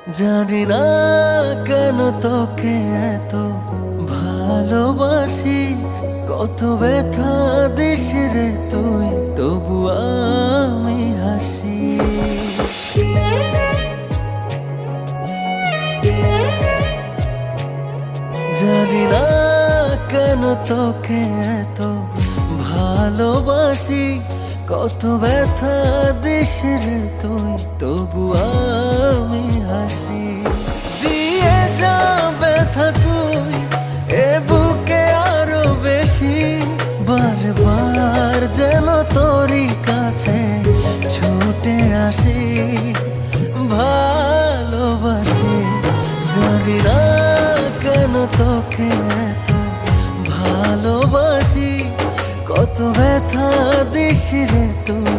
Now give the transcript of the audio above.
জানি না কেন তোকে এত ভালোবাসি, কত ব্যথা দিস রে তুই, তবু আমি হাসি। জানি না কেন তোকে এত ভালোবাসি, কত ব্যথা দিস রে তুই, তবু আমি হাসি। দিয়ে যা ব্যথা তুই এ বুকে আরো বেশি, বারবার যেন তোরই কাছে ছুটে আসি, ভালোবাসি। জানি না কেন তোকে এত ভালোবাসি, কত ব্যথা দিস রে তুই,